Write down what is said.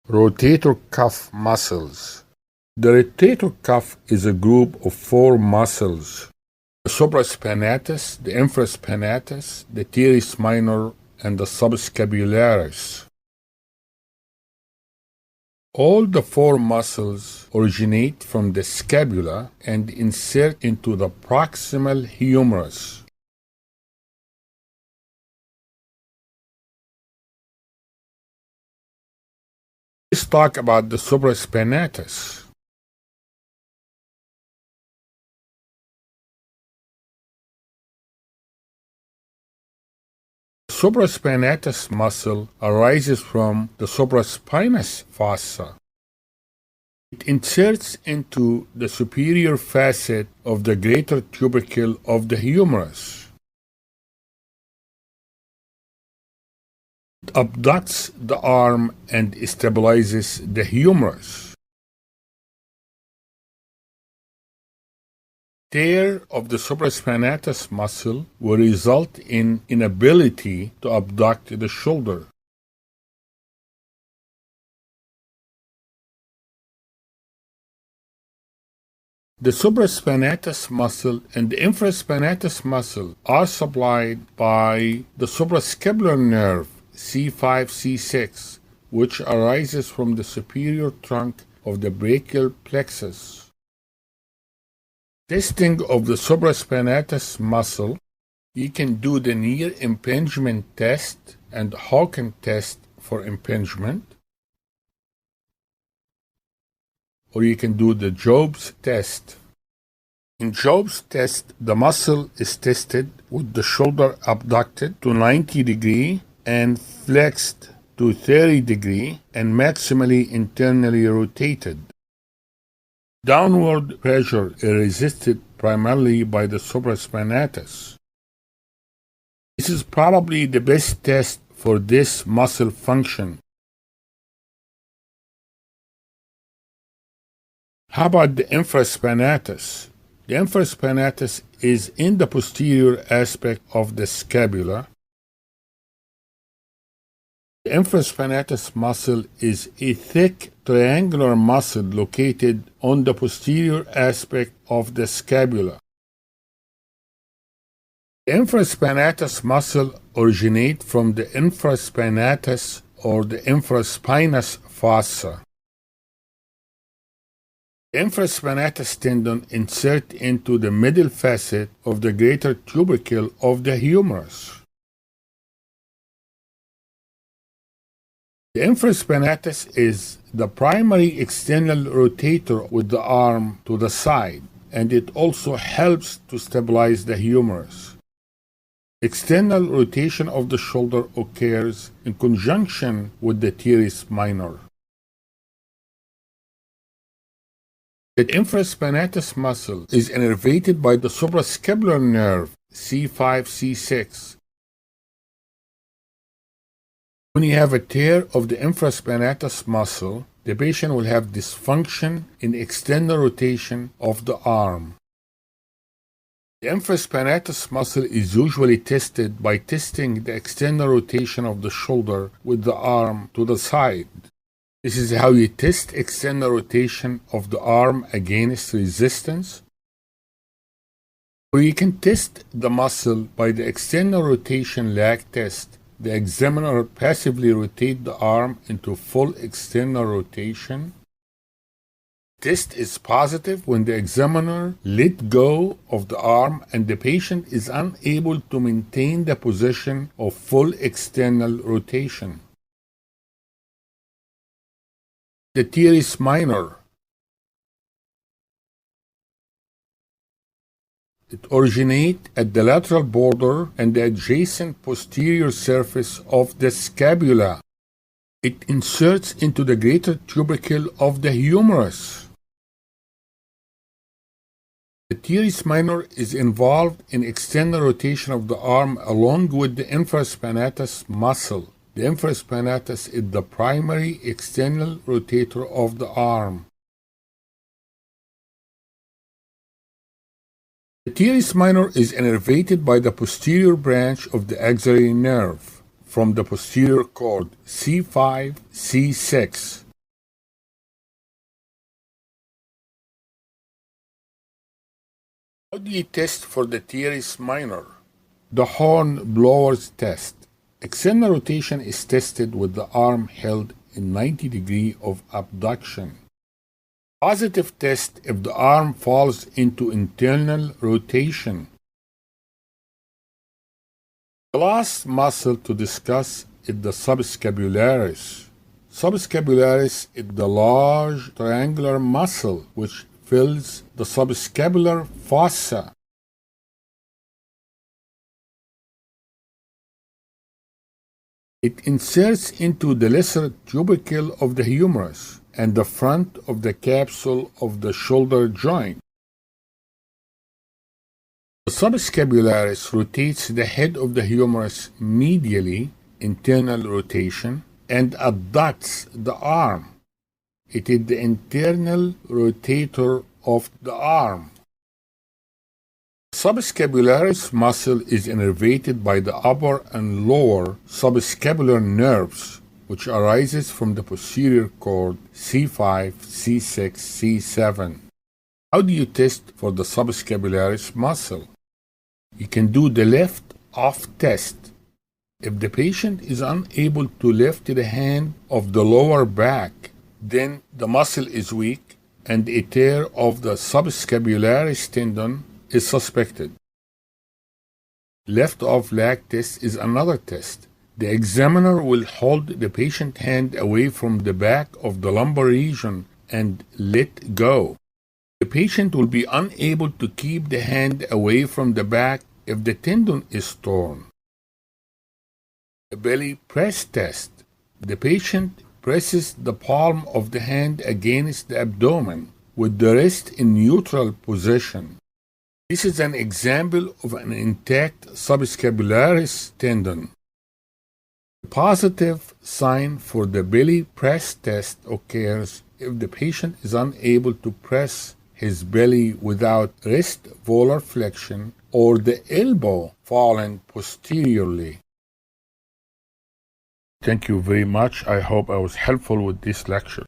Rotator cuff muscles. The rotator cuff is a group of four muscles: the supraspinatus, the infraspinatus, the teres minor, and the subscapularis. All the four muscles originate from the scapula and insert into the proximal humerus. Let's talk about the supraspinatus. The supraspinatus muscle arises from the supraspinous fossa. It inserts into the superior facet of the greater tubercle of the humerus. It abducts the arm and stabilizes the humerus. Tear of the supraspinatus muscle will result in inability to abduct the shoulder. The supraspinatus muscle and the infraspinatus muscle are supplied by the suprascapular nerve C5-C6, which arises from the superior trunk of the brachial plexus. Testing of the supraspinatus muscle, you can do the near impingement test and Hawken test for impingement, or you can do the Job's test. In Job's test, the muscle is tested with the shoulder abducted to 90 degrees and flexed to 30 degrees and maximally internally rotated. Downward pressure is resisted primarily by the supraspinatus. This is probably the best test for this muscle function. How about the infraspinatus? The infraspinatus is in the posterior aspect of the scapula. The infraspinatus muscle is a thick triangular muscle located on the posterior aspect of the scapula. The infraspinatus muscle originates from the infraspinatus or the infraspinous fossa. The infraspinatus tendon inserts into the middle facet of the greater tubercle of the humerus. The infraspinatus is the primary external rotator with the arm to the side, and it also helps to stabilize the humerus. External rotation of the shoulder occurs in conjunction with the teres minor. The infraspinatus muscle is innervated by the suprascapular nerve C5-C6. When you have a tear of the infraspinatus muscle, the patient will have dysfunction in external rotation of the arm. The infraspinatus muscle is usually tested by testing the external rotation of the shoulder with the arm to the side. This is how you test external rotation of the arm against resistance. Or you can test the muscle by the external rotation lag test. The examiner passively rotates the arm into full external rotation. Test is positive when the examiner let go of the arm and the patient is unable to maintain the position of full external rotation. The teres minor. It originates at the lateral border and the adjacent posterior surface of the scapula. It inserts into the greater tubercle of the humerus. The teres minor is involved in external rotation of the arm along with the infraspinatus muscle. The infraspinatus is the primary external rotator of the arm. The teres minor is innervated by the posterior branch of the axillary nerve from the posterior cord C5-C6. How do you test for the teres minor? The horn blower's test. External rotation is tested with the arm held in 90 degrees of abduction. Positive test if the arm falls into internal rotation. The last muscle to discuss is the subscapularis. Subscapularis is the large triangular muscle which fills the subscapular fossa. It inserts into the lesser tubercle of the humerus and the front of the capsule of the shoulder joint. The subscapularis rotates the head of the humerus medially, internal rotation, and abducts the arm. It is the internal rotator of the arm. Subscapularis muscle is innervated by the upper and lower subscapular nerves, which arises from the posterior cord C5, C6, C7. How do you test for the subscapularis muscle? You can do the lift-off test. If the patient is unable to lift the hand of the lower back, then the muscle is weak and a tear of the subscapularis tendon is suspected. Lift-off leg test is another test. The examiner will hold the patient's hand away from the back of the lumbar region and let go. The patient will be unable to keep the hand away from the back if the tendon is torn. The belly press test. The patient presses the palm of the hand against the abdomen with the wrist in neutral position. This is an example of an intact subscapularis tendon. The positive sign for the belly press test occurs if the patient is unable to press his belly without wrist volar flexion or the elbow fallen posteriorly. Thank you very much. I hope I was helpful with this lecture.